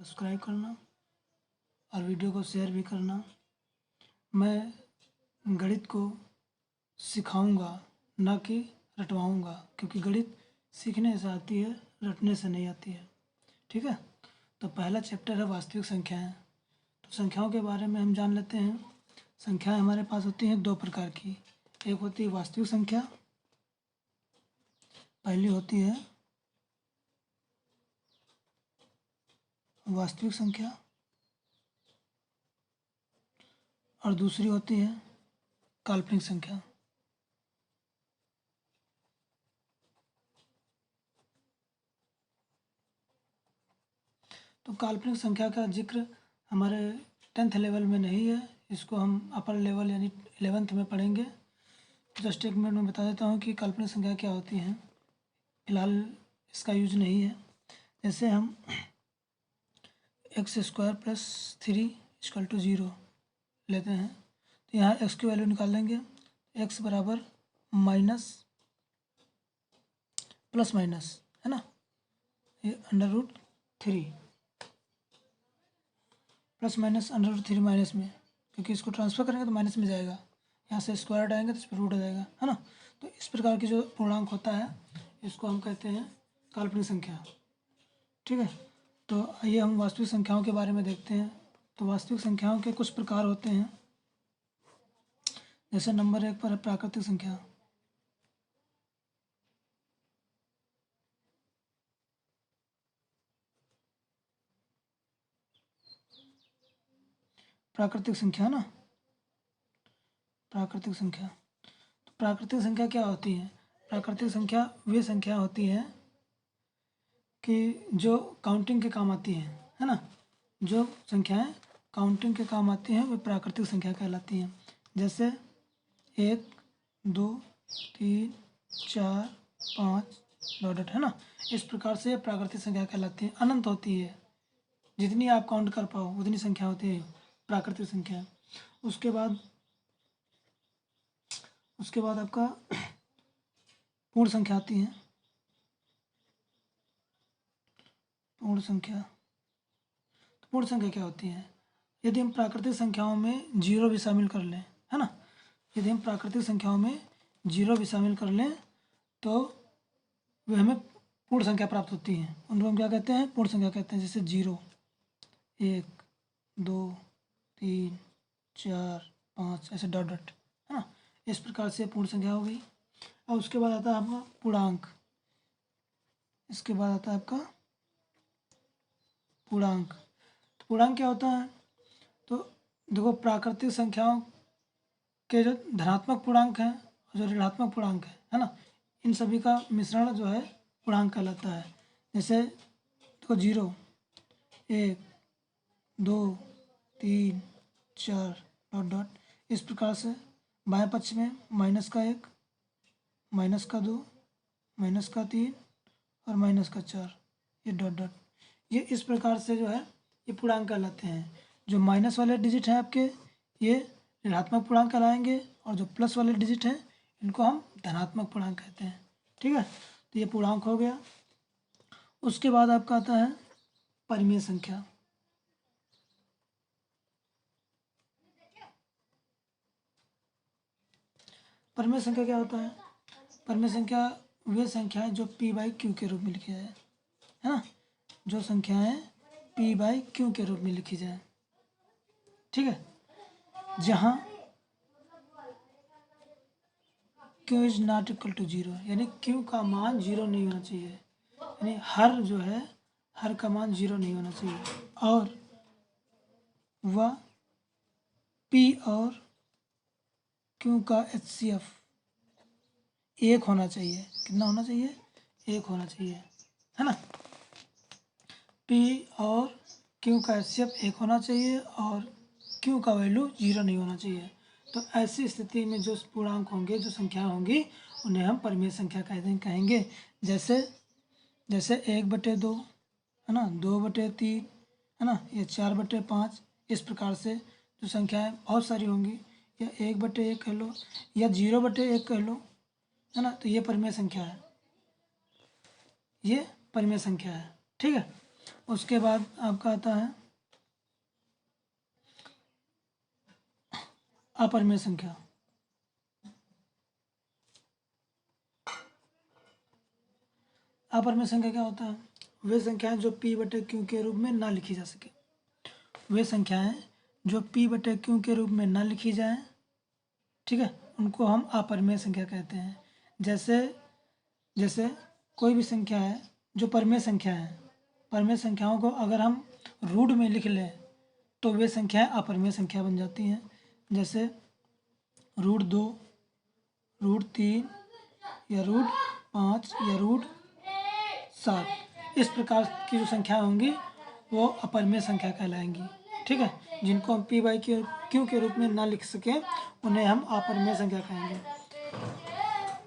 Subscribe करना और video को शेयर भी करना। मैं गणित को सिखाऊंगा, ना कि रटवाऊंगा, क्योंकि गणित सीखने से आती है, रटने से नहीं आती है। ठीक है, तो पहला चैप्टर है वास्तविक संख्याएं। तो संख्याओं के बारे में हम जान लेते हैं। संख्याएं हमारे पास होती हैं दो प्रकार की। एक होती है वास्तविक संख्या, पहली होती है वास्तविक संख्या और दूसरी होती है काल्पनिक संख्या। तो काल्पनिक संख्या का जिक्र हमारे 10th लेवल में नहीं है, इसको हम अपर लेवल यानी 11th में पढ़ेंगे। जस्ट एक मिनट में बता देता हूँ कि काल्पनिक संख्या क्या होती हैं। फिलहाल इसका यूज नहीं है। जैसे हम x² + 3 = 0 लेते हैं, तो यहाँ x की वैल्यू निकाल लेंगे। x बराबर माइनस प्लस माइनस है ना, ये √3 प्लस माइनस √3 माइनस में, क्योंकि इसको ट्रांसफर करेंगे तो माइनस में जाएगा, यहाँ से स्क्वायर हटाएंगे तो इस पर रूट आ जाएगा, है ना। तो इस प्रकार की जो पूर्णांक होता है इसको हम कहते हैं काल्पनिक संख्या। ठीक है, तो आइए हम वास्तविक संख्याओं के बारे में देखते हैं। तो वास्तविक संख्याओं के कुछ प्रकार होते हैं। जैसे नंबर 1 पर है प्राकृतिक संख्या। प्राकृतिक संख्या ना, प्राकृतिक संख्या, तो प्राकृतिक संख्या क्या होती है? प्राकृतिक संख्या वे संख्या होती है कि जो काउंटिंग के काम आती हैं, है ना। जो संख्याएं काउंटिंग के काम आती हैं वे प्राकृतिक संख्या कहलाती हैं। जैसे 1, 2, 3, 4, 5 डॉट, है ना। इस प्रकार से प्राकृतिक संख्या कहलाती है। अनंत होती है, जितनी आप काउंट कर पाओ उतनी संख्या होती है प्राकृतिक संख्या। उसके बाद आपका पूर्ण संख्या आती है। पूर्ण संख्या, तो पूर्ण संख्या क्या होती है? यदि हम प्राकृतिक संख्याओं में जीरो भी शामिल कर लें, है ना, यदि हम प्राकृतिक संख्याओं में जीरो भी शामिल कर लें तो वे हमें पूर्ण संख्या प्राप्त होती हैं। उनको हम क्या कहते हैं? पूर्ण संख्या कहते हैं। जैसे 0, 1, 2, 3, 4, 5 ऐसे डॉट डॉट, है ना। इस प्रकार से पूर्ण संख्या हो गई। और उसके बाद आता है आपका पूर्णांक। इसके बाद आता है आपका पूर्णांक। तो पूर्णांक क्या होता है? तो देखो, प्राकृतिक संख्याओं के जो धनात्मक पूर्णांक हैं और जो ऋणात्मक पूर्णांक है ना, इन सभी का मिश्रण जो है पूर्णांक कहलाता है। जैसे देखो 0, 1, 2, 3, 4 डॉट डॉट, इस प्रकार से बाएं पक्ष में -1, -2, -3 और -4, ये डॉट डॉट, ये इस प्रकार से जो है ये पूर्णांक कहलाते हैं। जो माइनस वाले डिजिट हैं आपके, ये ऋणात्मक पूर्णांक कहलाएंगे, और जो प्लस वाले डिजिट हैं इनको हम धनात्मक पूर्णांक कहते हैं। ठीक है, तो ये पूर्णांक हो गया। उसके बाद आपका आता है परिमेय संख्या। परिमेय संख्या क्या होता है? परिमेय संख्या वे संख्याएं जो p/q के रूप में लिखी जाए, है ना, जो संख्याएं p/q के रूप में लिखी जाए। ठीक है, जहाँ q is not equal to 0, यानी q का मान 0 नहीं होना चाहिए, यानी हर जो है हर का मान 0 नहीं होना चाहिए, और वह p और q का HCF 1 होना चाहिए। कितना होना चाहिए? 1 होना चाहिए, है ना। p और q का HCF 1 होना चाहिए और q का वैल्यू 0 नहीं होना चाहिए। तो ऐसी स्थिति में जो पूर्णांक होंगे, जो संख्या होंगी, उन्हें हम परिमेय संख्या कहेंगे। जैसे 1/2, है ना, 2/3, है ना, या 4/5, इस प्रकार से जो संख्याएं बहुत सारी होंगी, या 1/1 कह लो, या 0/1 कह लो, है ना, तो ये परिमेय संख्या है, ये परिमेय संख्या है। ठीक है, उसके बाद आपका आता है अपरिमेय संख्या। अपरिमेय संख्या क्या होता है? वे संख्याएं जो p बटे q के रूप में ना लिखी जा सके। वे संख्याएं जो p बटे q के रूप में ना लिखी जाए, ठीक है, उनको हम अपरिमेय संख्या कहते हैं। जैसे जैसे कोई भी संख्या है जो परिमेय संख्या है, परिमेय संख्याओं को अगर हम रूट में लिख लें तो वे संख्याएं अपरिमेय संख्या बन जाती हैं। जैसे √2, √3 या √5 या √7, इस प्रकार की जो संख्या होंगी वो अपरिमेय संख्या कहलाएंगी। ठीक है, जिनको हम p/q के रूप में ना लिख सकें उन्हें हम अपरिमेय संख्या कहेंगे।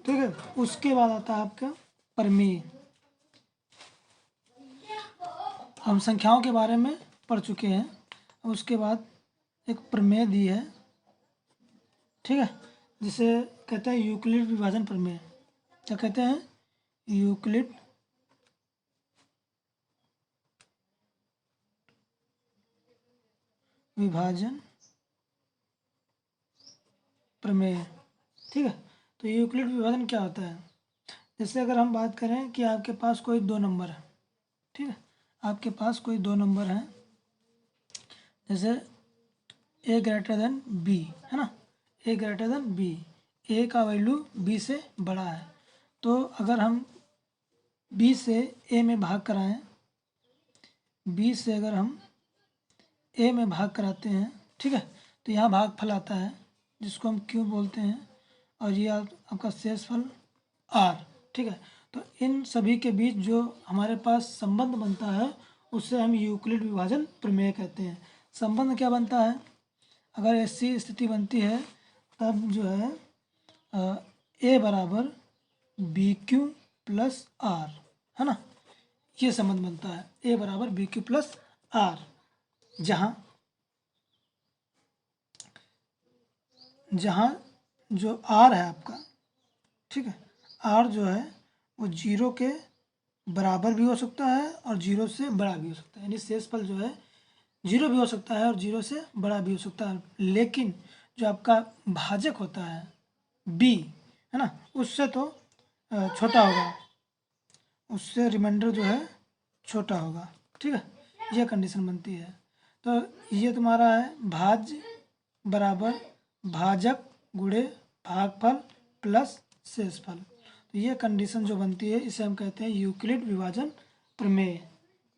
ठीक है, उसके बाद आता है आपका परिमेय। हम संख्याओं के बारे में पढ़ चुके हैं, उसके बाद एक प्रमेय दी है, ठीक है, जिसे कहते हैं यूक्लिड विभाजन प्रमेय। क्या कहते हैं? यूक्लिड विभाजन प्रमेय। ठीक है, तो यूक्लिड विभाजन क्या होता है? जैसे अगर हम बात करें कि आपके पास कोई दो नंबर है, ठीक है, आपके पास कोई दो नंबर हैं, जैसे a ग्रेटर देन b, है ना, a greater than b, a का वैल्यू b से बड़ा है। तो अगर हम b से a में भाग कराएं, b से अगर हम a में भाग कराते हैं, ठीक है, तो यहाँ भागफल आता है जिसको हम q बोलते हैं, और ये आपका शेषफल r। ठीक है, तो इन सभी के बीच जो हमारे पास संबंध बनता है उससे हम यूक्लिड विभाजन प्रमेय कहते हैं। संबंध क्या बनता है? अगर ऐसी स्थिति बनती है तब जो है a बराबर BQ प्लस R, है ना, ये संबंध बनता है, a बराबर BQ प्लस R, जहाँ जो R है आपका, ठीक है, R जो है वो 0 के बराबर भी हो सकता है और 0 से बड़ा भी हो सकता है, यानी शेषफल जो है 0 भी हो सकता है और 0 से बड़ा भी हो सकता है। लेकिन जो आपका भाजक होता है b, है ना, उससे तो छोटा होगा, उससे रिमाइंडर जो है छोटा होगा। ठीक है, यह कंडीशन बनती है। तो ये तुम्हारा है भाज्य बराबर भाजक गुणे भागफल प्लस शेषफल। तो ये कंडीशन जो बनती है इसे हम कहते हैं यूक्लिड विभाजन प्रमेय।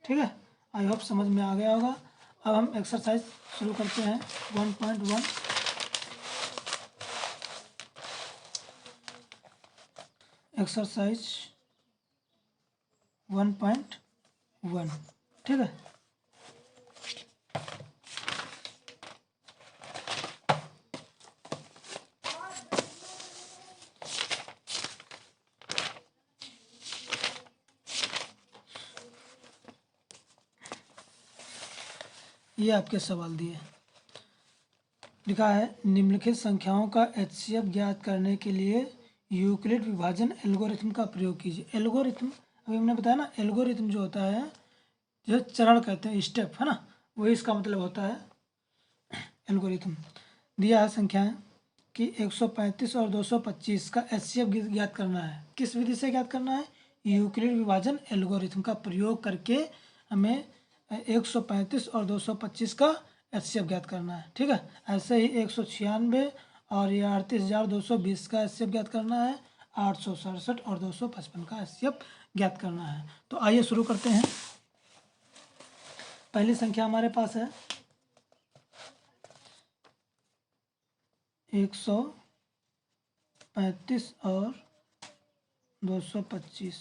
ठीक है, आई होप समझ में आ गया होगा। अब हम एक्सरसाइज शुरू करते हैं 1.1। एक्सरसाइज 1.1, ठीक है। ये आपके सवाल दिए, लिखा है निम्नलिखित संख्याओं का HCF ज्ञात करने के लिए यूक्लिड विभाजन एल्गोरिथम का प्रयोग कीजिए। एल्गोरिथम अभी हमने बताया ना, एल्गोरिथम जो होता है, जो चरण कहते हैं, स्टेप, है ना, वही इसका मतलब होता है एल्गोरिथम। दिया है संख्याएं कि 135 और 225 का HCF ज्ञात करना है। किस विधि से ज्ञात करना है? यूक्लिड विभाजन एल्गोरिथम का प्रयोग करके हमें 135 और 225 का HCF ज्ञात करना है। ठीक है, ऐसे ही 196 और ये 38,220 का HCF ज्ञात करना है, 867 और 255 का HCF ज्ञात करना है। तो आइए शुरू करते हैं। पहली संख्या हमारे पास है 135 और 225,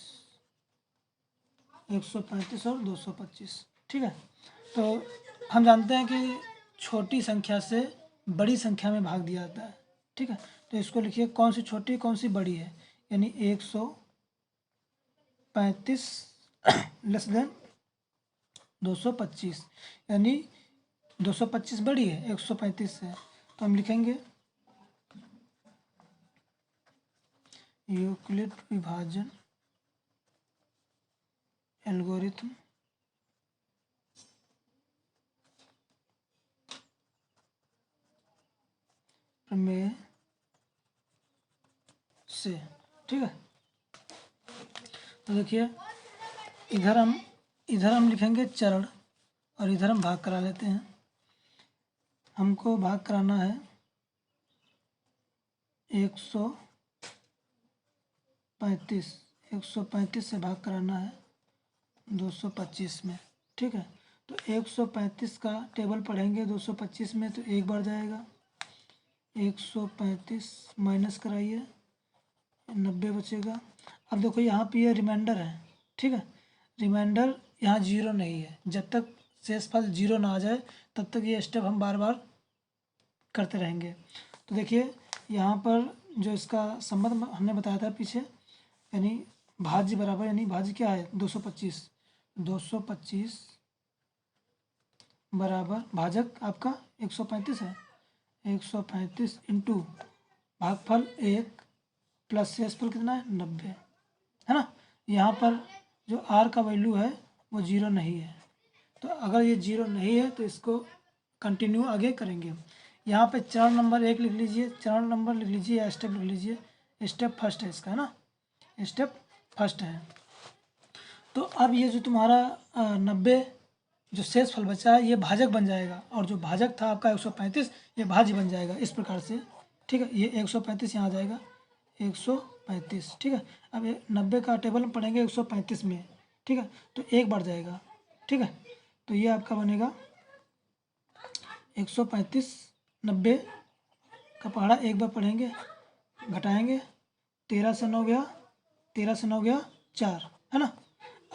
135 और 225। ठीक है, तो हम जानते हैं कि छोटी संख्या से बड़ी संख्या में भाग दिया जाता है। ठीक है, तो इसको लिखिए कौन सी छोटी कौन सी बड़ी है, यानी 135 लेस देन 225, यानी 225 बड़ी है 135 से। तो हम लिखेंगे यूक्लिड विभाजन एल्गोरिथम से, ठीक है। तो देखिए इधर हम लिखेंगे चरण और इधर हम भाग करा लेते हैं। हमको भाग कराना है 135 से भाग कराना है 225 में, ठीक है। तो 135 का टेबल पढ़ेंगे 225 में तो एक बार जाएगा, 135 माइनस कराइए 90 बचेगा। अब देखो यहाँ पे ये रिमाइंडर है, ठीक है। रिमाइंडर यहाँ जीरो नहीं है, जब तक शेषफल जीरो ना आ जाए तब तक ये स्टेप हम बार बार करते रहेंगे। तो देखिए यहाँ पर जो इसका संबंध हमने बताया था पीछे, यानी भाज्य बराबर, यानी भाज्य क्या है 225 बराबर भाजक आपका 135 है, 135 इंटू भागफल 1 प्लस शेषफल कितना है 90, है ना। यहाँ पर जो r का वैल्यू है वो जीरो नहीं है, तो अगर ये जीरो नहीं है तो इसको कंटिन्यू आगे करेंगे। यहाँ पे चरण नंबर 1 लिख लीजिए, चरण नंबर लिख लीजिए या स्टेप लिख लीजिए, स्टेप फर्स्ट है इसका, है ना, स्टेप फर्स्ट है। तो अब ये जो तुम्हारा 90 जो शेषफल बचा है ये भाजक बन जाएगा, और जो भाजक था आपका 135 ये भाज्य बन जाएगा इस प्रकार से, ठीक है। ये 135 यहाँ आ जाएगा 135, ठीक है। अब ये 90 का टेबल हम पढ़ेंगे 135 में, ठीक है, तो एक बार जाएगा, ठीक है। तो ये आपका बनेगा 135, 90 का पहाड़ा एक बार पढ़ेंगे, घटाएंगे 13 से 9 गया, 13 से 9 गया 4, है ना।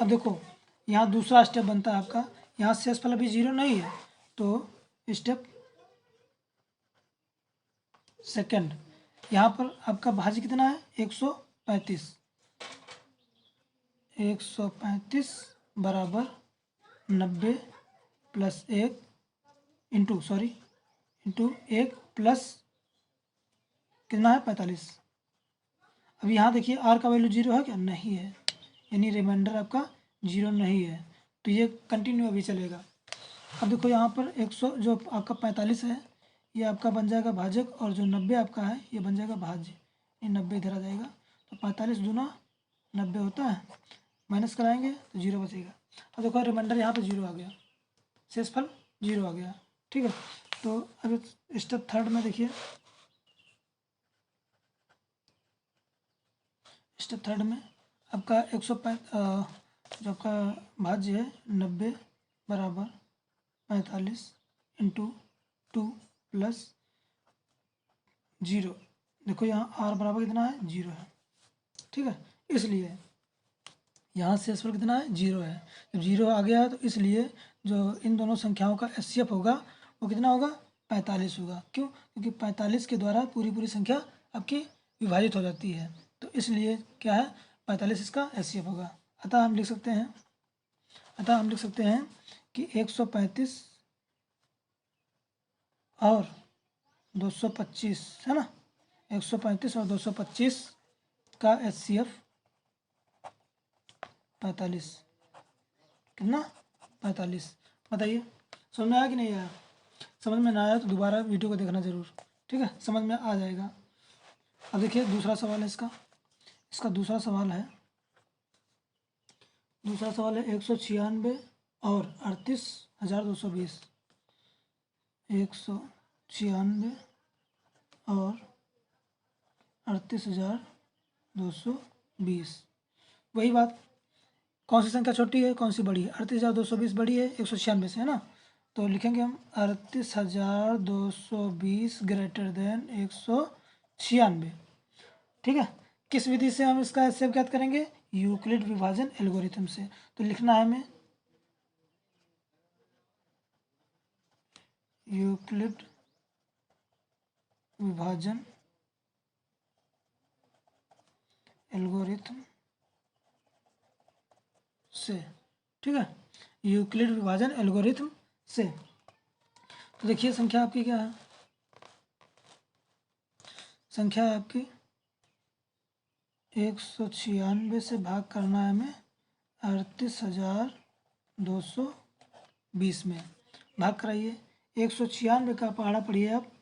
अब देखो यहाँ दूसरा स्टेप बनता है आपका, यहाँ शेषफल अभी जीरो नहीं है तो स्टेप सेकंड, यहाँ पर आपका भाज्य कितना है 135 बराबर 90 प्लस 1 इंटू 1 प्लस कितना है 45। अब यहाँ देखिए r का वैल्यू जीरो है क्या, नहीं है, यानी रिमाइंडर आपका जीरो नहीं है, तो ये कंटिन्यू अभी चलेगा। अब देखो यहाँ पर 100 जो आपका 45 है ये आपका बन जाएगा भाजक, और जो 90 आपका है ये बन जाएगा भाज्य, ये 90 इधर आ जाएगा, तो 45 दूना 90 होता है, माइनस कराएंगे तो जीरो बचेगा। अब देखो रिमाइंडर यहाँ पे जीरो आ गया, शेषफल जीरो आ गया, ठीक है। तो अब स्टेप थर्ड में देखिए, स्टेप थर्ड में आपका 105 जो आपका भाज्य है 90 बराबर 45 इंटू 2 प्लस 0, देखो यहाँ r बराबर कितना है जीरो है, ठीक है। इसलिए यहाँ शेषफल कितना है जीरो है, जब जीरो आ गया तो इसलिए जो इन दोनों संख्याओं का HCF होगा वो कितना होगा 45 होगा। क्यों? क्योंकि 45 के द्वारा पूरी संख्या आपकी विभाजित हो जाती है, तो इसलिए क्या है 45 इसका HCF होगा। अतः हम लिख सकते हैं कि 135 और 225, है ना, 135 और 225 का HCF 45, कितना 45। बताइए समझ में आया कि नहीं आया? समझ में ना आया तो दोबारा वीडियो को देखना ज़रूर, ठीक है, समझ में आ जाएगा। अब देखिए दूसरा सवाल है इसका दूसरा सवाल है 196 और 38,220, 196 और 38,220। वही बात, कौन सी संख्या छोटी है कौन सी बड़ी है, 38,220 बड़ी है 196 से, है ना, तो लिखेंगे हम 38,220 ग्रेटर देन 196, ठीक है। किस विधि से हम इसका HCF ज्ञात करेंगे, यूक्लिड विभाजन एल्गोरिथम से। तो लिखना है हमें यूक्लिड विभाजन एल्गोरिथम से, ठीक है, यूक्लिड विभाजन एल्गोरिथम से। तो देखिए संख्या आपकी क्या है, संख्या आपकी 196 से भाग करना है हमें 38,220 में, भाग कराइए। 196 का पहाड़ा पढ़िए आप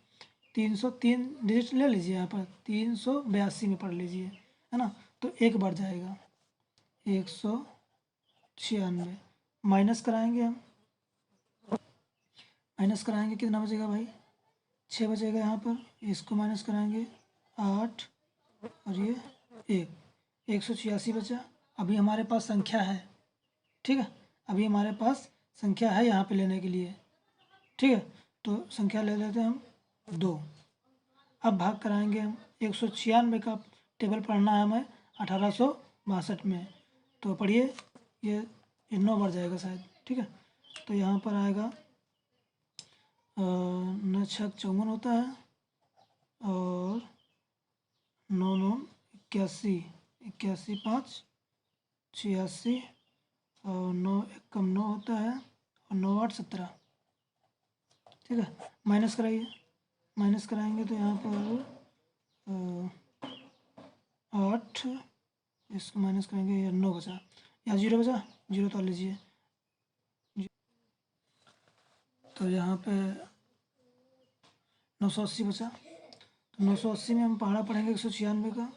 303 डिजिट ले लीजिए, यहाँ पर 382 में पढ़ लीजिए, है ना, तो एक बढ़ जाएगा 196, माइनस कराएंगे हम, माइनस कराएंगे कितना बचेगा भाई, 6 बचेगा यहाँ पर, इसको माइनस कराएंगे 8 और ये 186 बचा। अभी हमारे पास संख्या है, ठीक है, अभी हमारे पास संख्या है यहाँ पे लेने के लिए, ठीक है, तो संख्या ले लेते हैं हम 2। अब भाग कराएंगे हम, 196 का टेबल पढ़ना है हमें 1862 में, तो पढ़िए, ये 9 बढ़ जाएगा शायद, ठीक है, तो यहाँ पर आएगा 9 छक 54 होता है, और 9 9 81, 81 5 86, और 9 1 कम 9 होता है, और 9 8 17, ठीक है, माइनस कराइए, माइनस कराएंगे तो यहाँ पर 8, इसको माइनस करेंगे, ये 9 बचा, या 0 बचा, 0 तो लीजिए, तो यहाँ पे 980 बचा, तो 980 में हम पहाड़ा पढ़ेंगे 196 का,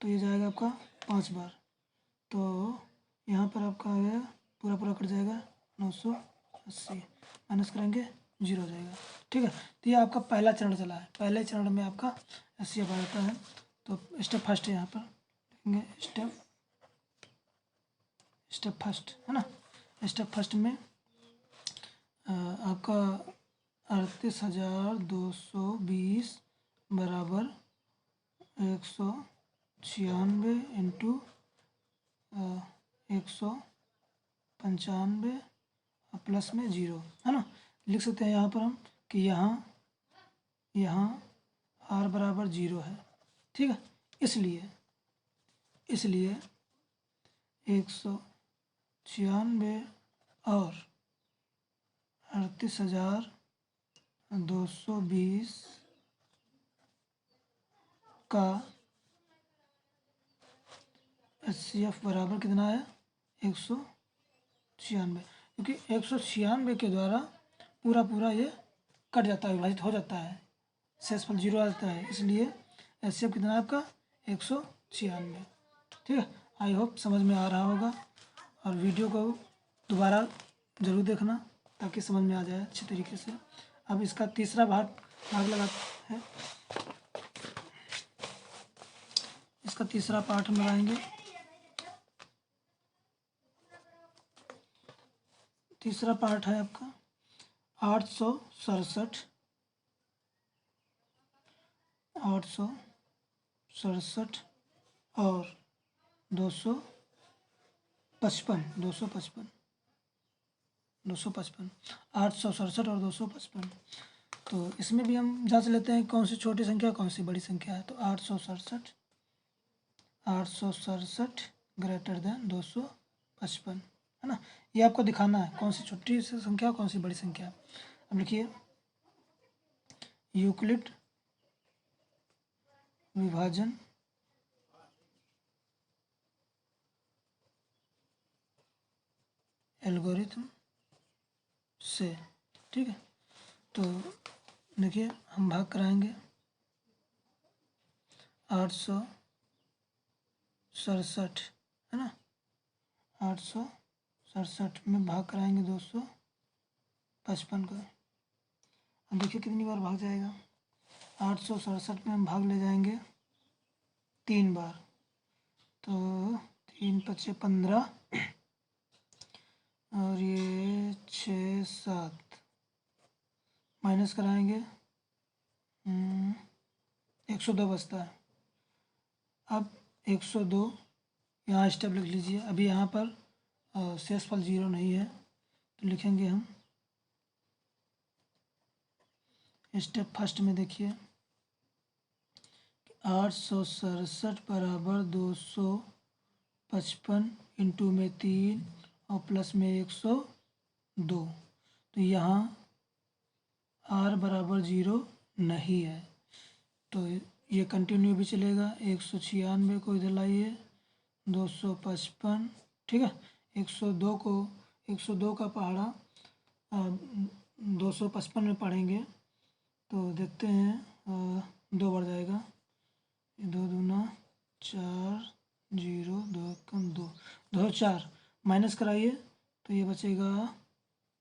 तो ये जाएगा आपका 5 बार, तो यहाँ पर आपका आ गया पूरा पूरा कट जाएगा 980, माइनस करेंगे 0 हो जाएगा, ठीक है, तो ये आपका पहला चरण चला है, पहले चरण में आपका एचसीएफ आ जाता है। तो स्टेप फर्स्ट है, यहाँ पर लिखेंगे स्टेप फर्स्ट, है ना, स्टेप फर्स्ट में आपका 38,220 बराबर 196 इंटू 195 प्लस में 0, है ना, लिख सकते हैं यहाँ पर हम कि यहाँ r बराबर 0 है, ठीक है, इसलिए 196 और 38,220 का एचसीएफ बराबर कितना है 196, क्योंकि 196 के द्वारा पूरा ये कट जाता है, विभाजित हो जाता है, शेषफल 0 आ जाता है, इसलिए एचसीएफ कितना है आपका 196, ठीक है। आई होप समझ में आ रहा होगा, और वीडियो को दोबारा ज़रूर देखना ताकि समझ में आ जाए अच्छी तरीके से। अब इसका तीसरा भाग लगा है, इसका तीसरा पार्ट हम लगाएंगे। तीसरा पार्ट है आपका 867 और 255 867 और 255। तो इसमें भी हम जांच लेते हैं कौन सी छोटी संख्या कौन सी बड़ी संख्या है। तो 867 ग्रेटर देन 255, है ना, ये आपको दिखाना है कौन सी छोटी संख्या कौन सी बड़ी संख्या। अब लिखिए, यूक्लिड विभाजन एल्गोरिथम से, ठीक है, तो देखिए हम भाग कराएंगे 867, है ना, 867 में भाग कराएंगे 255 का। अब देखिए कितनी बार भाग जाएगा, 867 में हम भाग ले जाएंगे 3 बार, तो 3 × 5 = 15 और ये 6 7, माइनस कराएंगे 102 बचता है। अब 102 यहाँ स्टेप लिख लीजिए, अभी यहाँ पर शेषफल 0 नहीं है, तो लिखेंगे हम स्टेप फर्स्ट में। देखिए 867 बराबर 255 इंटू में 3 और प्लस में 102, तो यहाँ r बराबर 0 नहीं है, तो ये कंटिन्यू भी चलेगा। 196 को इधर लाइए, 255, ठीक है, 102 का पहाड़ा 255 में पढ़ेंगे तो देखते हैं 2 बढ़ जाएगा, 2 दूना 4 0 2 कम 2 2 4 माइनस कराइए तो ये बचेगा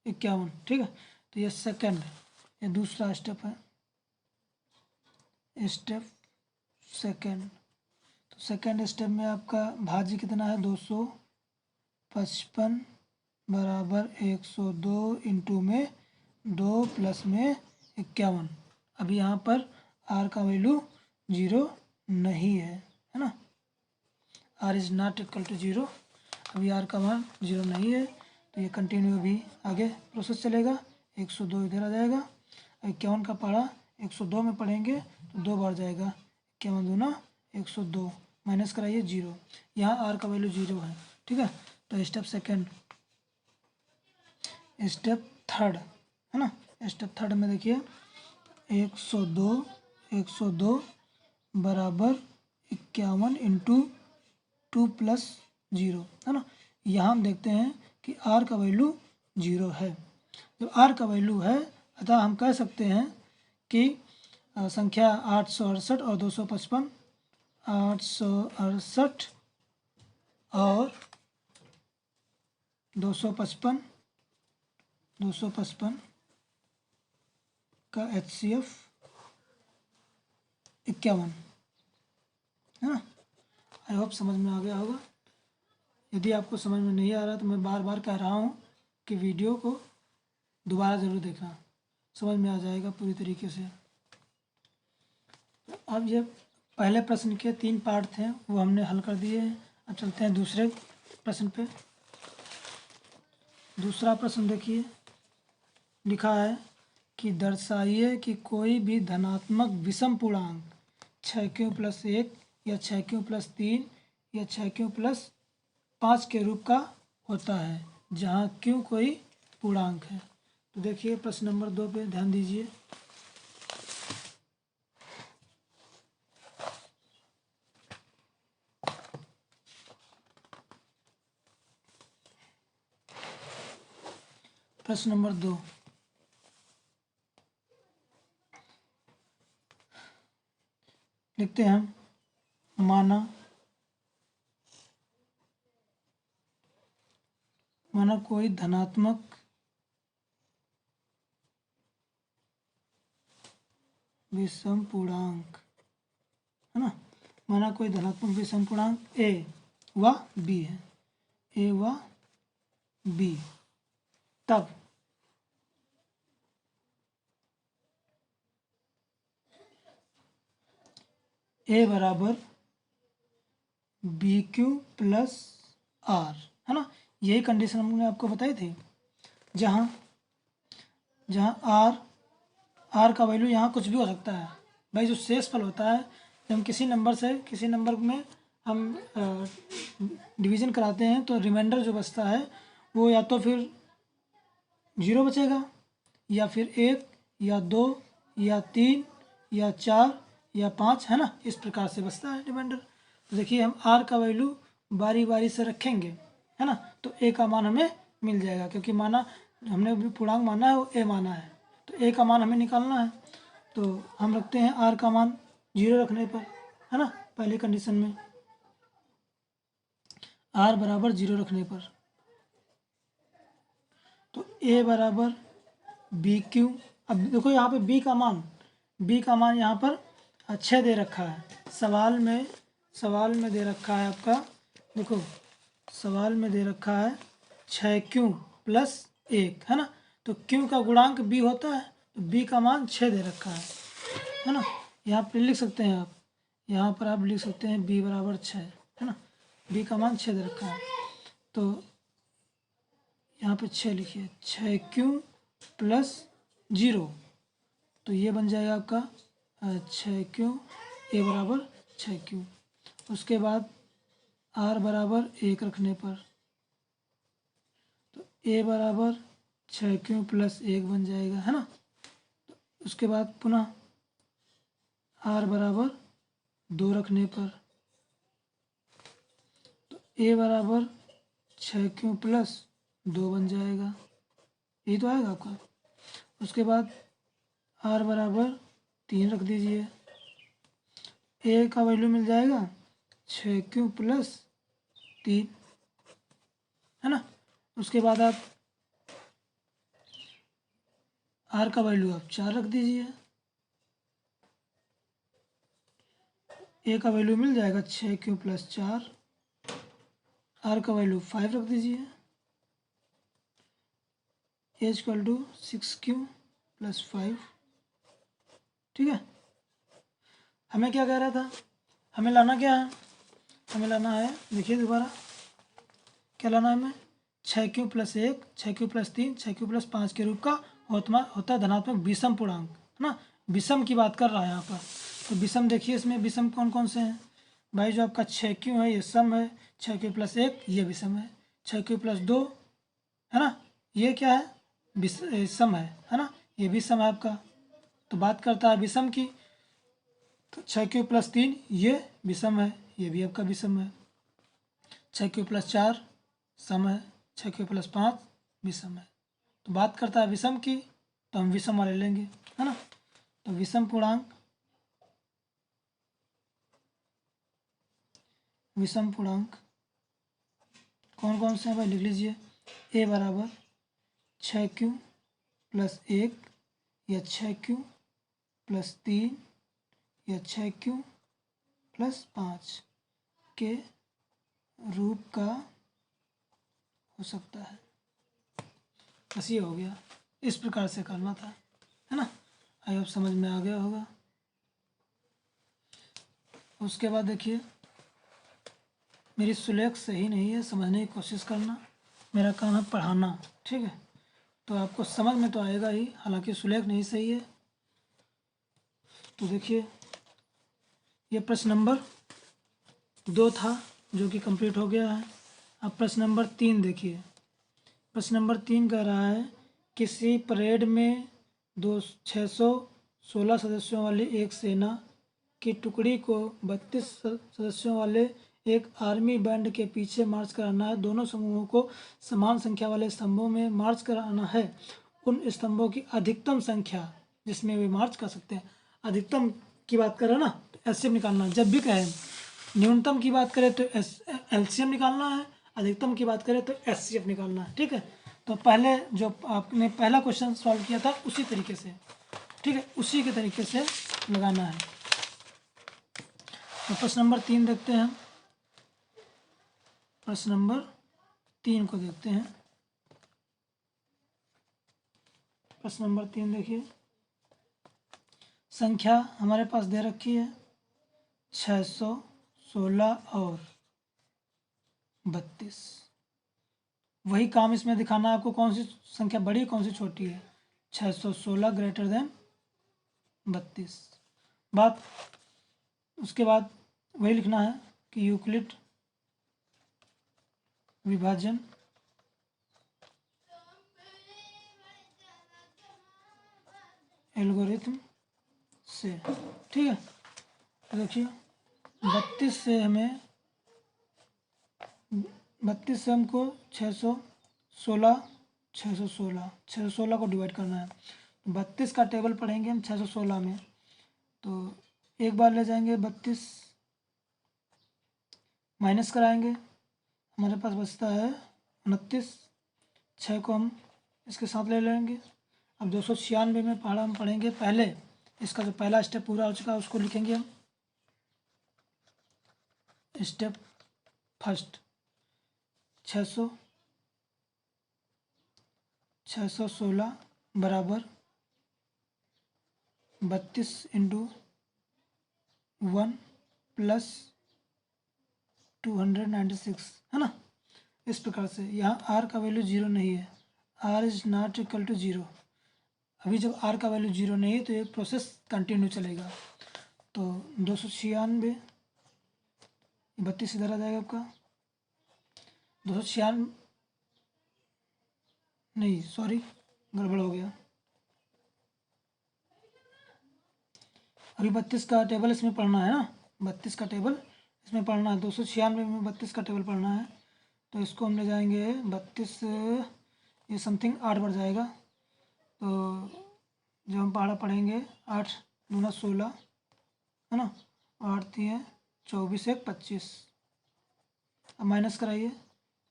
51। ठीक है, तो ये सेकंड, ये दूसरा स्टेप है, स्टेप सेकंड। तो सेकंड स्टेप में आपका भाज्य कितना है, 255 बराबर 102 इंटू में 2 प्लस में 51। अभी यहाँ पर आर का वैल्यू 0 नहीं है ना, r is not equal to 0। अभी आर का मान 0 नहीं है, तो ये कंटिन्यू अभी आगे प्रोसेस चलेगा। 102 इधर आ जाएगा, 51 का पढ़ा 102 में पढ़ेंगे तो 2 बार जाएगा, 51 दूना 102, माइनस कराइए 0। यहाँ आर का वैल्यू 0 है। ठीक है, तो स्टेप सेकंड, स्टेप थर्ड है ना, स्टेप थर्ड में देखिए 102 बराबर 51 इंटू 2 प्लस 0 है ना। यहाँ हम देखते हैं कि आर का वैल्यू 0 है। जब आर का वैल्यू है अतः हम कह सकते हैं कि संख्या 868 और 255, 868 और 255 का HCF 51 है ना। आई होप समझ में आ गया होगा। यदि आपको समझ में नहीं आ रहा तो मैं बार बार कह रहा हूँ कि वीडियो को दोबारा ज़रूर देखना, समझ में आ जाएगा पूरी तरीके से। तो अब ये पहले प्रश्न के 3 पार्ट थे वो हमने हल कर दिए हैं। अब चलते हैं दूसरे प्रश्न पे। दूसरा प्रश्न देखिए, लिखा है कि दर्शाइए कि कोई भी धनात्मक विषम पूर्णांक 6q+1 या 6q+3 या 6q+5 के रूप का होता है जहाँ q कोई पूर्णांक है। तो देखिए प्रश्न नंबर 2 पे ध्यान दीजिए। प्रश्न नंबर 2, लिखते हैं हम, माना कोई धनात्मक विषम पूर्णांक है ना, माना कोई धनात्मक विषम पूर्णांक ए व बी है, ए व बी, तब ए बराबर बी क्यू प्लस आर है ना। यही कंडीशन हमने आपको बताई थी, जहाँ आर का वैल्यू यहाँ कुछ भी हो सकता है भाई। जो शेषफल होता है, जब हम किसी नंबर से किसी नंबर में हम डिवीज़न कराते हैं तो रिमाइंडर जो बचता है वो या तो फिर 0 बचेगा, या फिर 1 या 2 या 3 या 4 या 5 है ना, इस प्रकार से बचता है रिमाइंडर। तो देखिए हम आर का वैल्यू बारी बारी से रखेंगे है ना, तो ए का मान हमें मिल जाएगा, क्योंकि माना हमने भी पूर्णांक माना है वो ए माना है, तो ए का मान हमें निकालना है। तो हम रखते हैं आर का मान 0 रखने पर है ना, पहली कंडीशन में आर बराबर 0 रखने पर, तो ए बराबर बी क्यू। अब देखो यहाँ पे बी का मान यहाँ पर 6 दे रखा है, सवाल में दे रखा है आपका, देखो सवाल में दे रखा है 6q+1 है ना, तो q का गुणांक b होता है, तो b का मान 6 दे रखा है ना। यहाँ पे लिख सकते हैं आप, यहाँ पर आप लिख सकते हैं b बराबर 6 है ना, b का मान 6 दे रखा है, तो यहाँ पे 6 लिखिए, 6q+0, तो ये बन जाएगा आपका 6q, ए बराबर 6q। उसके बाद आर बराबर 1 रखने पर, तो ए बराबर 6q+1 बन जाएगा है ना। तो उसके बाद पुनः आर बराबर 2 रखने पर, तो ए बराबर 6q+2 बन जाएगा, यही तो आएगा आपका। उसके बाद आर बराबर 3 रख दीजिए, ए का वैल्यू मिल जाएगा 6q प्लस 3, है ना। उसके बाद आप आर का वैल्यू आप 4 रख दीजिए, ए का वैल्यू मिल जाएगा 6q प्लस 4, आर का वैल्यू 5 रख दीजिए, as equal to 6q plus 5। ठीक है, हमें क्या कह रहा था, हमें लाना क्या है, हमें लाना है, देखिए दोबारा क्या लाना है हमें, 6q plus 1, 6q plus 3, 6q plus 5 के रूप का होता है धनात्मक विषम पूर्णांक, है ना। विषम की बात कर रहा है यहाँ पर। तो विषम देखिए, इसमें विषम कौन कौन से हैं भाई, जो आपका 6q है ये सम है, 6q प्लस 1 ये विषम है, 6q प्लस 2 है ना ये क्या है, सम है ना, ये भी सम है आपका। तो बात करता है विषम की, तो 6q प्लस 3 ये विषम है, ये भी आपका विषम है। 6q प्लस 4 सम है, 6q प्लस 5 विषम है। तो बात करता है विषम की, तो हम विषम वाले लेंगे, है ना। तो विषम पूर्णांक, विषम पूर्णांक कौन कौन से हैं भाई, लिख लीजिए। ए बराबर 6q प्लस 1 या 6q प्लस 3 या 6q प्लस 5 के रूप का हो सकता है। बस ये हो गया, इस प्रकार से करना था, है ना। आई होप समझ में आ गया होगा। उसके बाद देखिए, मेरी सुलेख सही नहीं है, समझने की कोशिश करना, मेरा काम है पढ़ाना, ठीक है। तो आपको समझ में तो आएगा ही, हालांकि सुलेख नहीं सही है। तो देखिए, ये प्रश्न नंबर 2 था जो कि कंप्लीट हो गया है। अब प्रश्न नंबर 3 देखिए। प्रश्न नंबर 3 कह रहा है, किसी परेड में 616 सदस्यों वाली एक सेना की टुकड़ी को 32 सदस्यों वाले एक आर्मी बैंड के पीछे मार्च कराना है। दोनों समूहों को समान संख्या वाले स्तंभों में मार्च कराना है। उन स्तंभों की अधिकतम संख्या जिसमें वे मार्च कर सकते हैं। अधिकतम की बात करें ना तो एलसीएम निकालना, जब भी कहें न्यूनतम की बात करें तो एलसीएम निकालना है, अधिकतम की बात करें तो एचसीएफ निकालना है। ठीक है, तो पहले जो आपने पहला क्वेश्चन सॉल्व किया था उसी तरीके से, ठीक है, उसी के तरीके से लगाना है। तो प्रश्न नंबर 3 देखते हैं, प्रश्न नंबर 3 को देखते हैं। प्रश्न नंबर 3 देखिए, संख्या हमारे पास दे रखी है 616 और 32। वही काम इसमें दिखाना है आपको, कौन सी संख्या बड़ी कौन सी छोटी है। 616 ग्रेटर देन 32। बात उसके बाद वही लिखना है कि यूक्लिड विभाजन एल्गोरिथम से, ठीक है। तो देखिए 32 से हमें 32 से हमको 616 को डिवाइड करना है। 32 का टेबल पढ़ेंगे हम 616 में, तो एक बार ले जाएंगे 32 माइनस कराएंगे, हमारे पास बचता है 29। 6 को हम इसके साथ ले लेंगे। अब 296 में पढ़ा हम पढ़ेंगे, पहले इसका जो पहला स्टेप पूरा हो चुका है उसको लिखेंगे हम। स्टेप फर्स्ट 616 बराबर 32 इंटू 1 प्लस 296, है ना। इस प्रकार से यहाँ r का वैल्यू 0 नहीं है, r is not equal to 0। अभी जब r का वैल्यू 0 नहीं है तो ये प्रोसेस कंटिन्यू चलेगा। तो 296 32 इधर आ जाएगा आपका, 296 नहीं सॉरी गड़बड़ हो गया। अभी 32 का टेबल इसमें पढ़ना है ना, 32 का टेबल इसमें पढ़ना है। 296 में 32 का टेबल पढ़ना है, तो इसको हम ले जाएंगे 32, ये समथिंग 8 बढ़ जाएगा। तो जब हम पढ़ेंगे 8 दूना 16, है ना, 8 दिए 24 एक 25। अब माइनस कराइए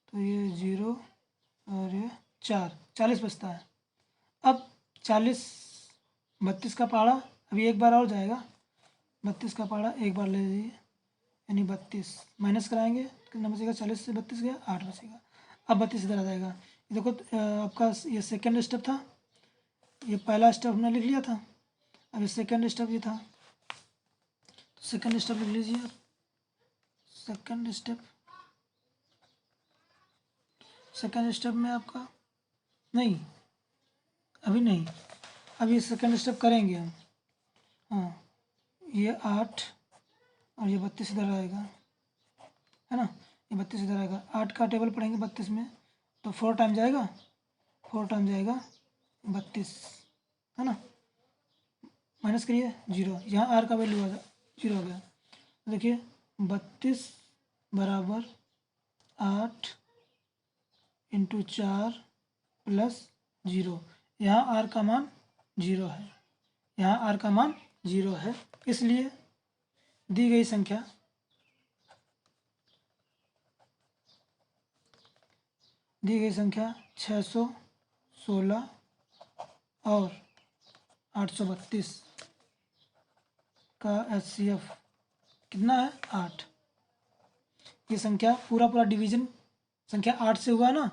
तो ये 0 और ये 4, 40 बचता है। अब 40 32 का पहाड़ा अभी एक बार और जाएगा, 32 का पहाड़ा एक बार ले लीजिए, यानी 32 माइनस कराएंगे कितना बचेगा, 40 से 32 गया 8 बचेगा। अब 32 इधर आ जाएगा। ये देखो आपका ये सेकेंड स्टेप था, ये पहला स्टेप हमने लिख लिया था, अब ये सेकेंड स्टेप ये था, तो सेकेंड स्टेप लिख लीजिए। सेकेंड स्टेप में आपका नहीं, अभी नहीं, अभी सेकेंड स्टेप करेंगे हम। हाँ, ये 8 और ये 32 इधर आएगा, है ना, ये 32 इधर आएगा। 8 का टेबल पढ़ेंगे 32 में तो 4 टाइम जाएगा, 4 टाइम जाएगा 32, है ना। माइनस करिए 0, यहाँ आर का वैल्यू आ 0 हो गया। देखिए 32 बराबर 8 इंटू 4 प्लस 0, यहाँ आर का मान 0 है, यहाँ आर का मान 0 है, इसलिए दी गई संख्या दी गई संख्या 616 और 832 का HCF कितना है 8। ये संख्या पूरा डिवीजन संख्या 8 से हुआ ना,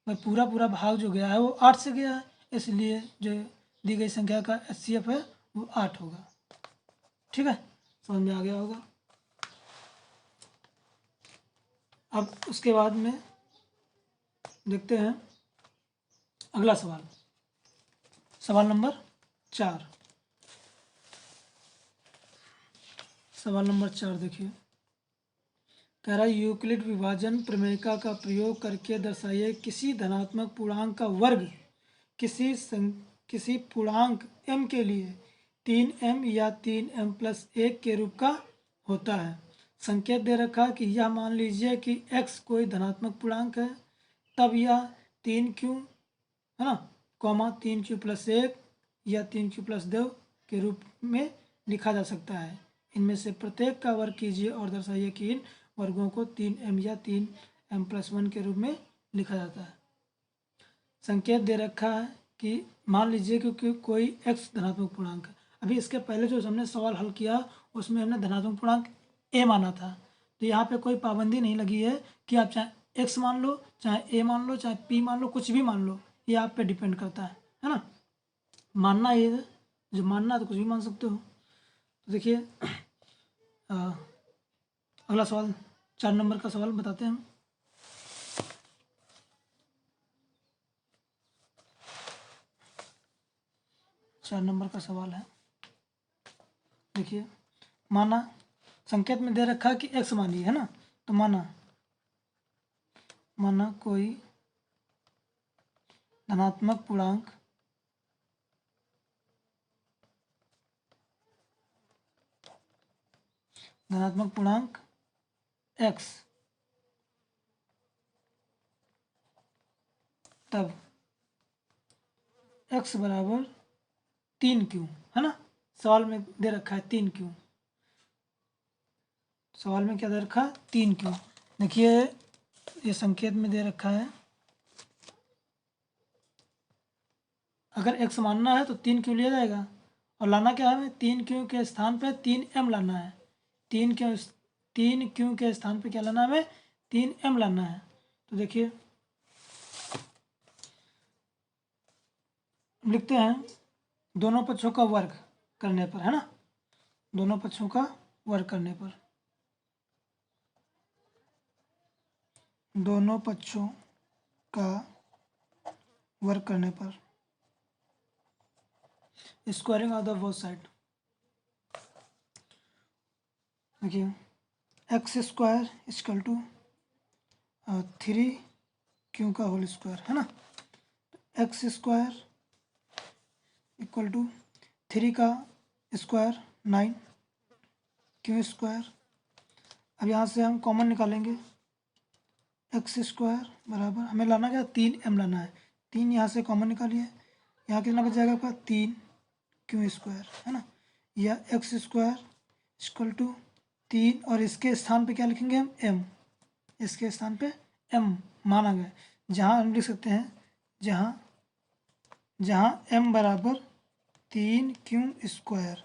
भाई पूरा भाग जो गया है वो 8 से गया है, इसलिए जो दी गई संख्या का HCF है वो 8 होगा। ठीक है, समझ में आ गया होगा। अब उसके बाद में देखते हैं अगला सवाल, सवाल नंबर 4। सवाल नंबर 4 देखिए, कह रहा है यूक्लिड विभाजन प्रमेयिका का प्रयोग करके दर्शाइए किसी धनात्मक पूर्णांक का वर्ग किसी पूर्णांक m के लिए 3m या 3m प्लस 1 के रूप का होता है। संकेत दे रखा कि यह मान लीजिए कि x कोई धनात्मक पूर्णांक है, तब यह 3q है ना, कॉमा 3q प्लस 1 या 3q प्लस 2 के रूप में लिखा जा सकता है। इनमें से प्रत्येक का वर्ग कीजिए और दर्शाइए कि इन वर्गों को 3m या 3m प्लस 1 के रूप में लिखा जाता है। संकेत दे रखा है कि मान लीजिए कि कोई x धनात्मक पूर्णांक है। अभी इसके पहले जो हमने सवाल हल किया उसमें हमने धनात्मक पूर्णांक a माना था, तो यहाँ पे कोई पाबंदी नहीं लगी है कि आप चाहे x मान लो, चाहे a मान लो, चाहे p मान लो, कुछ भी मान लो, ये आप पे डिपेंड करता है ना। मानना ये है, जो मानना है तो कुछ भी मान सकते हो। तो देखिए अगला सवाल 4 नंबर का सवाल बताते हैं हम। चार नंबर का सवाल है, देखिए माना संकेत में दे रखा है कि x मानिए, है ना, तो माना कोई धनात्मक पूर्णांक x, तब x बराबर 3q, है ना। सवाल में दे रखा है 3q, सवाल में क्या दे रखा है 3q। देखिए ये संकेत में दे रखा है, अगर x मानना है तो 3q लिया जाएगा और लाना क्या है हमें, 3q के स्थान पे 3m लाना है। 3q के स्थान पे क्या लाना है हमें, 3m लाना है। तो देखिए लिखते हैं दोनों पक्षों का वर्ग करने पर, है ना, दोनों पक्षों का वर्ग करने पर, दोनों पक्षों का वर्ग करने पर, squaring of the both side. देखिए x square equal to 3q का होल स्क्वायर, है ना। एक्स स्क्वायर इक्वल टू 3 का स्क्वायर 9 q स्क्वायर। अब यहाँ से हम कॉमन निकालेंगे, एक्स स्क्वायर बराबर हमें लाना क्या 3m लाना है, 3 यहाँ से कॉमन निकालिए, यहाँ कितना बच जाएगा आपका 3q स्क्वायर, है ना, या एक्स स्क्वायर इक्वल टू 3 और इसके स्थान पे क्या लिखेंगे हम, m, इसके स्थान पे m माना गया, जहाँ हम लिख सकते हैं जहाँ m बराबर 3q²,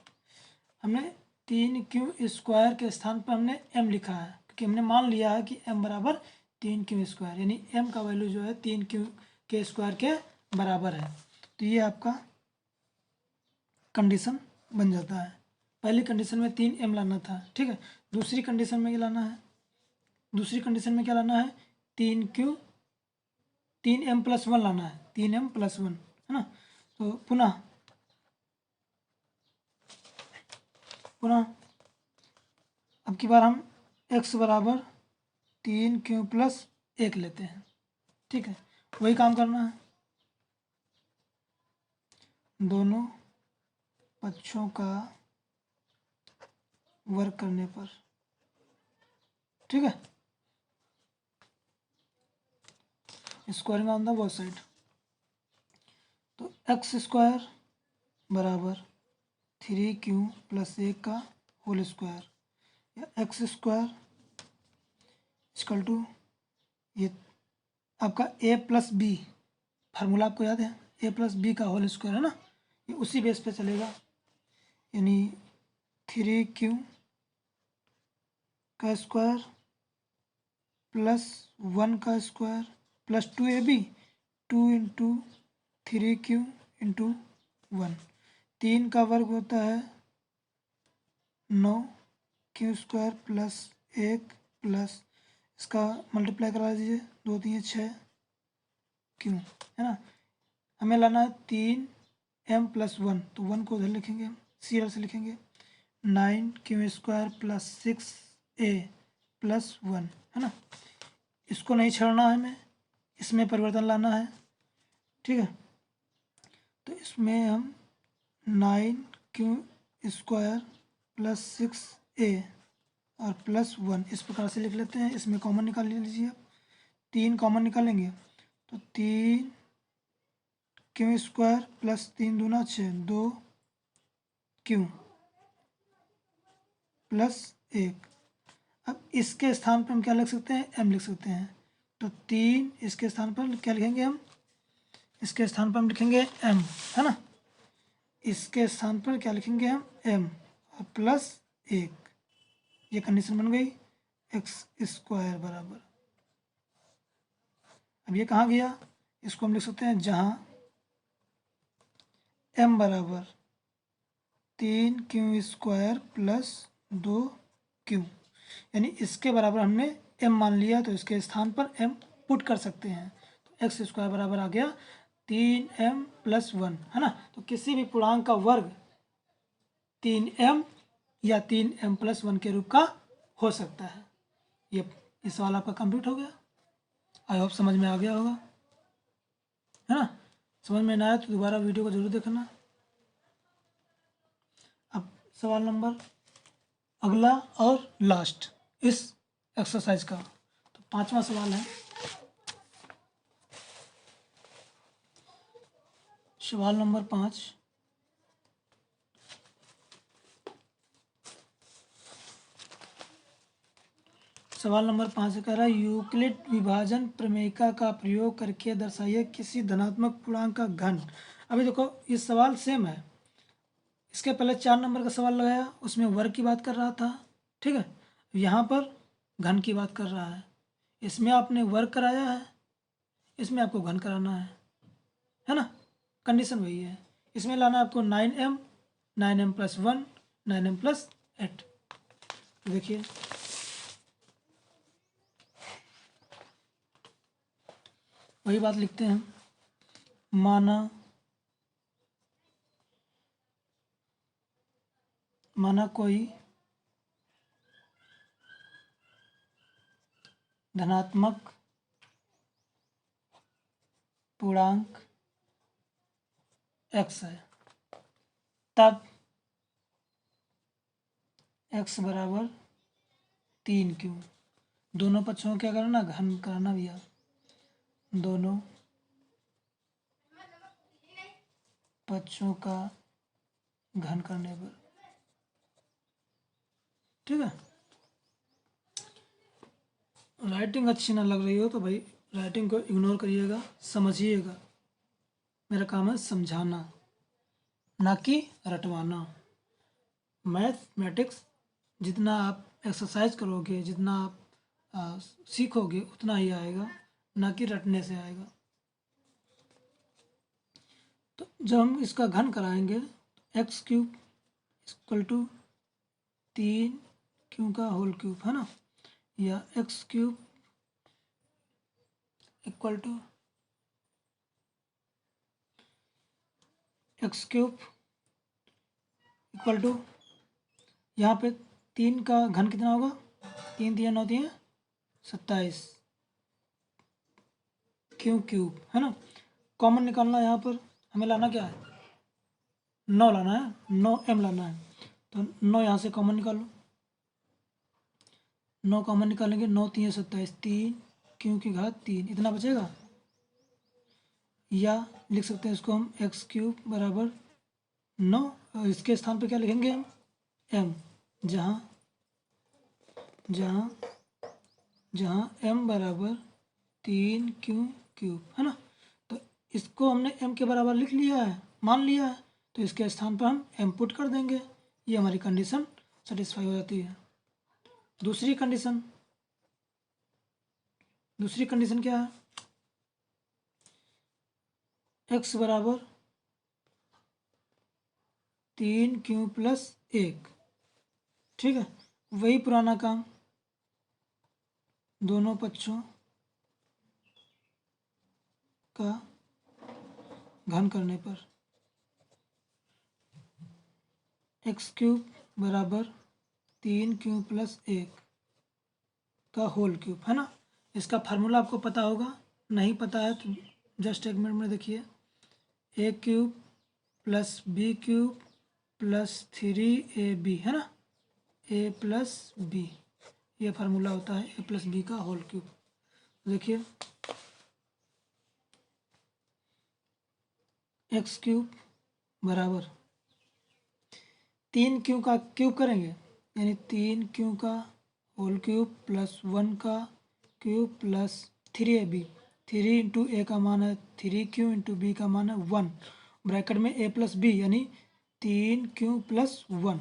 हमने 3q² के स्थान पर हमने m लिखा है क्योंकि हमने मान लिया है कि m बराबर 3q², यानी m का वैल्यू जो है 3q² के बराबर है। तो ये आपका कंडीशन बन जाता है। पहली कंडीशन में 3m लाना था, ठीक है। दूसरी कंडीशन में क्या लाना है, दूसरी कंडीशन में क्या लाना है, 3m+1 लाना है, 3m+1, है ना। तो पुनः अब की बार हम x बराबर 3q+1 लेते हैं, ठीक है। वही काम करना है, दोनों पक्षों का वर्क करने पर, ठीक है। Squaring on the both side, तो x² बराबर 3q+1 का होल स्क्वायर, या x² इक्वल टू ये आपका a+b, फार्मूला आपको याद है, a+b का होल स्क्वायर, है ना, ये उसी बेस पे चलेगा, यानी 3q का स्क्वायर +1 का स्क्वायर प्लस 2ab, 2 × 3q × 1, 3 का वर्ग होता है 9q² + 1 प्लस इसका मल्टीप्लाई करा दीजिए, 2 3 6 q, है ना। हमें लाना है 3m+1, तो 1 को उधर लिखेंगे, सीरियल से लिखेंगे, 9q² + 6a + 1, है ना। इसको नहीं छोड़ना है हमें, इसमें परिवर्तन लाना है, ठीक है। तो इसमें हम 9q² + 6a और +1 इस प्रकार से लिख लेते हैं। इसमें कॉमन निकाल लीजिए आप, 3 कॉमन निकालेंगे तो 3q² + 3 दूना 6, 2q + 1। अब इसके स्थान पर हम क्या लिख सकते हैं, m लिख सकते हैं, तो 3 इसके स्थान पर क्या लिखेंगे हम, इसके स्थान पर हम लिखेंगे m, है ना। इसके स्थान पर क्या लिखेंगे हम, m और +1, ये कंडीशन बन गई x² बराबर। अब ये कहाँ गया, इसको हम लिख सकते हैं जहाँ m बराबर 3q² + 2q, यानी इसके बराबर हमने m मान लिया, तो इसके स्थान पर m पुट कर सकते हैं, तो x² बराबर आ गया 3m+1, है ना। तो किसी भी पूर्णांक का वर्ग 3m या 3m+1 के रूप का हो सकता है। ये सवाल आपका कंप्लीट हो गया, आई होप समझ में आ गया होगा, है ना। समझ में ना आया तो दोबारा वीडियो को जरूर देखना। अब सवाल नंबर अगला और लास्ट इस एक्सरसाइज का, तो 5वां सवाल है, सवाल नंबर 5, सवाल नंबर 5 कह रहा है यूक्लिड विभाजन प्रमेयिका का प्रयोग करके दर्शाइए किसी धनात्मक पूर्णांक का घन। अभी देखो ये सवाल सेम है, इसके पहले 4 नंबर का सवाल लगाया, उसमें वर्ग की बात कर रहा था, ठीक है। यहाँ पर घन की बात कर रहा है, इसमें आपने वर्ग कराया है, इसमें आपको घन कराना है ना। कंडीशन वही है, इसमें लाना है आपको 9m, 9m+1, 9m+8। देखिए वही बात लिखते हैं, माना कोई धनात्मक पूर्णांक x है, तब x बराबर 3q, दोनों पक्षों को क्या करना, घन कराना भैया, दोनों पक्षों का घन करने पर, ठीक है। राइटिंग अच्छी ना लग रही हो तो भाई राइटिंग को इग्नोर करिएगा, समझिएगा। मेरा काम है समझाना, ना कि रटवाना। मैथमेटिक्स जितना आप एक्सरसाइज करोगे, जितना आप सीखोगे, उतना ही आएगा, ना कि रटने से आएगा। तो जब हम इसका घन कराएंगे, x cube equal to 3 q का होल क्यूब, है ना, या x cube equal to x cube equal to, यहाँ पे 3 का घन कितना होगा, 3 3 9 3 27 क्यू क्यूब, है ना। कॉमन निकालना, यहाँ पर हमें लाना क्या है, 9 लाना है, 9m लाना है। तो 9 यहाँ से कॉमन निकालो, 9 कॉमन निकालेंगे, 9 3 27, 3 क्यू की घात 3, इतना बचेगा। या लिख सकते हैं इसको हम एक्स क्यूब बराबर 9, और इसके स्थान पे क्या लिखेंगे हम, m, जहाँ जहाँ जहाँ m बराबर 3 क्यू क्यूब, है ना। तो इसको हमने m के बराबर लिख लिया है, मान लिया है, तो इसके स्थान पर हम m पुट कर देंगे। ये हमारी कंडीशन सेटिस्फाई हो जाती है। दूसरी कंडीशन क्या है, x बराबर 3 क्यू प्लस 1, ठीक है। वही पुराना काम, दोनों पक्षों का घन करने पर एक्स क्यूब बराबर 3 क्यू प्लस 1 का होल क्यूब, है ना। इसका फार्मूला आपको पता होगा, नहीं पता है तो जस्ट एक मिनट में देखिए। A cube plus b cube plus 3ab, है ना, a प्लस बी, ये फार्मूला होता है a प्लस बी का होल क्यूब। देखिए एक्स क्यूब बराबर 3 क्यू का क्यूब करेंगे, यानी 3 क्यू का होल क्यूब प्लस 1 का क्यूब प्लस 3ab। 3 इंटू ए का मान है 3 क्यू, इंटू बी का मान है 1, ब्रैकेट में a प्लस बी, यानी 3 क्यू प्लस 1।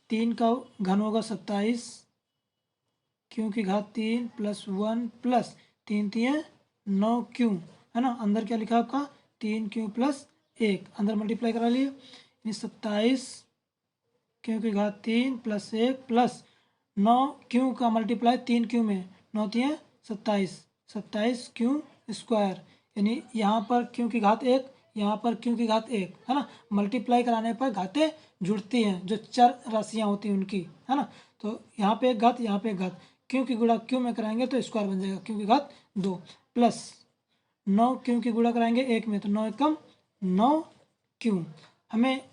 3 का घन होगा 27 क्यू की घात 3 प्लस 1 प्लस 3 3 9 क्यू, है ना। अंदर क्या लिखा आपका, 3 क्यू प्लस 1, अंदर मल्टीप्लाई करा लिए, यानी 27 क्यू की घात 3 प्लस 1 प्लस 9 क्यू का मल्टीप्लाई 3 क्यू में, 9 3 27, 27 क्यू स्क्वायर, यानी यहाँ पर क्यू की घात 1, यहाँ पर क्यू की घात 1, है ना। मल्टीप्लाई कराने पर घातें जुड़ती हैं, जो चर राशियाँ होती हैं उनकी, है ना। तो यहाँ पे एक घात, यहाँ पे एक घात, क्यू की गुणा क्यू में कराएंगे तो स्क्वायर बन जाएगा, क्यू की घात 2 प्लस 9 क्यू की गुणा कराएंगे 1 में, तो 9 एकम 9 क्यू। हमें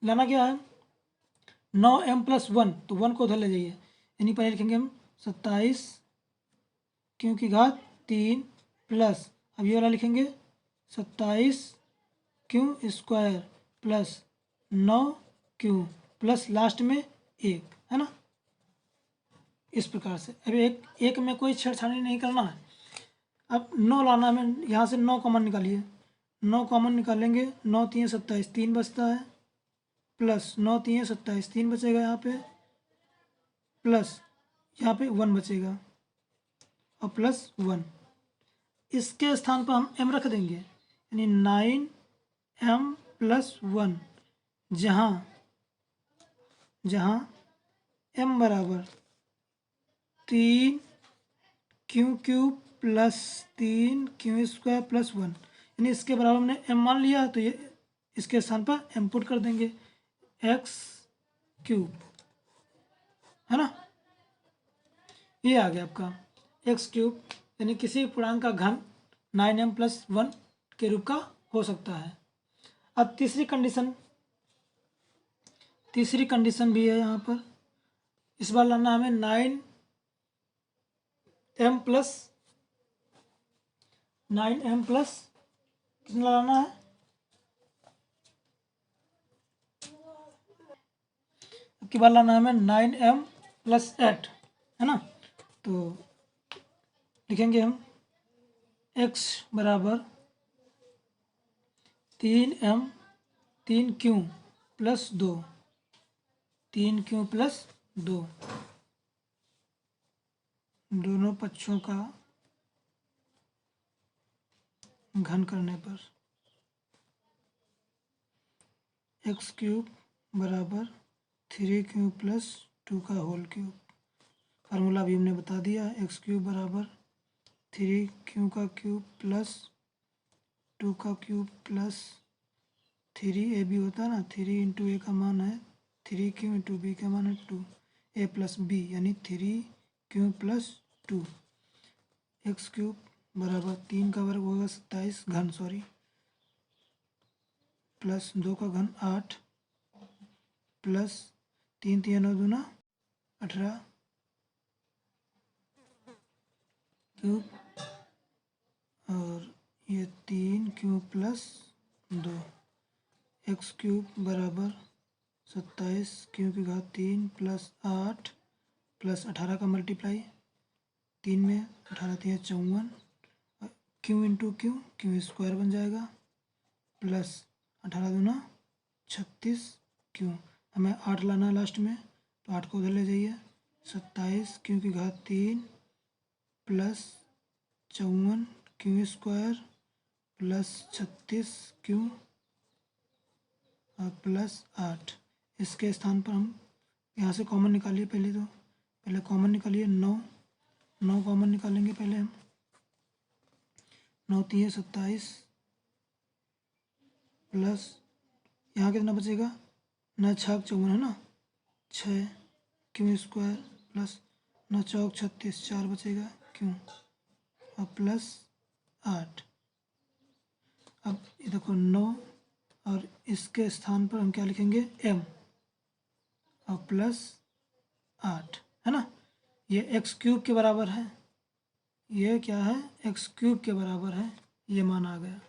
लाना क्या है, 9m प्लस 1, तो 1 को उधर ले जाइए, यानी पहले लिखेंगे हम 27 क्यू की घात 3 प्लस, अब ये वाला लिखेंगे 27 Q square plus 9 Q plus last में 1, है ना। इस प्रकार से अभी एक में कोई छेड़छाड़ी नहीं करना है। अब 9 लाना है, हमें यहाँ से 9 कॉमन निकालिए, 9 कॉमन निकालेंगे, 9 3 27, 3 बचता है, प्लस 9 3 27, 3 बचेगा यहाँ पे, प्लस यहाँ पे 1 बचेगा, और प्लस 1, इसके स्थान पर हम m रख देंगे, यानी 9m प्लस 1, जहाँ जहाँ m बराबर 3 Q cube plus 3 Q square plus 1, यानी इसके बराबर हमने m मान लिया, तो ये इसके स्थान पर m पुट कर देंगे, एक्स क्यूब, है ना। ये आ गया आपका एक्स क्यूब, यानी किसी पूर्णांक का घन 9m प्लस 1 के रूप का हो सकता है। अब तीसरी कंडीशन भी है यहाँ पर, इस बार लाना हमें 9m प्लस कितना लाना है, अब की बार लाना है हमें 9m प्लस 8, है ना। तो लिखेंगे हम x बराबर 3m 3q plus 2, 3q plus 2, दोनों पक्षों का घन करने पर एक्स क्यूब बराबर 3q प्लस 2 का होल क्यूब। फार्मूला भी हमने बता दिया, एक्स क्यूब बराबर 3q का क्यूब प्लस 2 का क्यूब प्लस 3a भी होता है ना, 3 इंटू ए का मान है 3q इंटू बी का मान है 2a प्लस बी, यानी 3q प्लस 2। एक्स क्यूब बराबर 3 का वर्ग होगा 27 घन प्लस 2 का घन 8 प्लस 3 3 9 दूना 18 क्यूब और ये 3q प्लस 2। एक्स क्यूब बराबर 27 क्यू की घात 3 प्लस 8 प्लस 18 का मल्टीप्लाई 3 में 18 3 54, क्यू इंटू क्यू स्क्वायर बन जाएगा प्लस 18 दूना 36 क्यू। हमें 8 लाना है लास्ट में, तो 8 को उधर ले जाइए, 27 क्यू की घात 3 plus 54 Q square plus 36 Q और प्लस 8। इसके स्थान पर हम यहाँ से कॉमन निकालिए, पहले कॉमन निकालिए, 9 कॉमन निकालेंगे पहले हम, 9 3 27 प्लस यहाँ कितना बचेगा, 9 6 54 है ना, 6 क्यू स्क्वायर प्लस 9 चौक 36, 4 बचेगा क्यू और प्लस 8। अब ये देखो 9 और इसके स्थान पर हम क्या लिखेंगे, m और प्लस 8 है ना। ये एक्स क्यूब के बराबर है, ये क्या है, एक्स क्यूब के बराबर है, ये मान आ गया।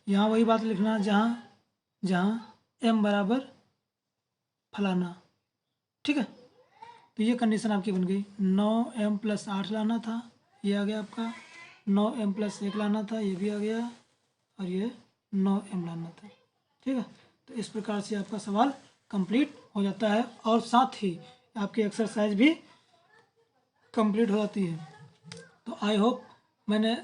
यहाँ वही बात लिखना जहाँ m बराबर फलाना, ठीक है। तो ये कंडीशन आपकी बन गई। 9m प्लस 8 लाना था, ये आ गया आपका। 9m प्लस 1 लाना था, ये भी आ गया, और ये 9m लाना था, ठीक है। तो इस प्रकार से आपका सवाल कंप्लीट हो जाता है और साथ ही आपकी एक्सरसाइज भी कंप्लीट हो जाती है। तो आई होप मैंने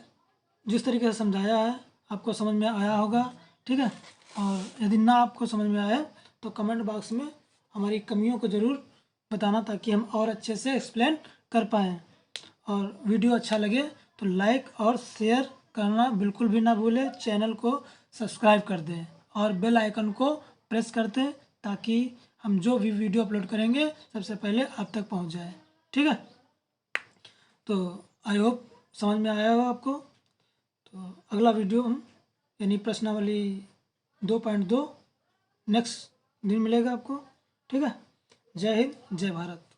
जिस तरीके से समझाया है आपको समझ में आया होगा, ठीक है। और यदि ना आपको समझ में आया तो कमेंट बॉक्स में हमारी कमियों को ज़रूर बताना, ताकि हम और अच्छे से एक्सप्लेन कर पाएँ। और वीडियो अच्छा लगे तो लाइक और शेयर करना बिल्कुल भी ना भूलें, चैनल को सब्सक्राइब कर दें और बेल आइकन को प्रेस कर दें, ताकि हम जो भी वीडियो अपलोड करेंगे सबसे पहले आप तक पहुंच जाए, ठीक है। तो आई होप समझ में आया होगा आपको। तो अगला वीडियो हम यानी प्रश्नावली 2.2 नेक्स्ट दिन मिलेगा आपको, ठीक है। जय हिंद, जय भारत।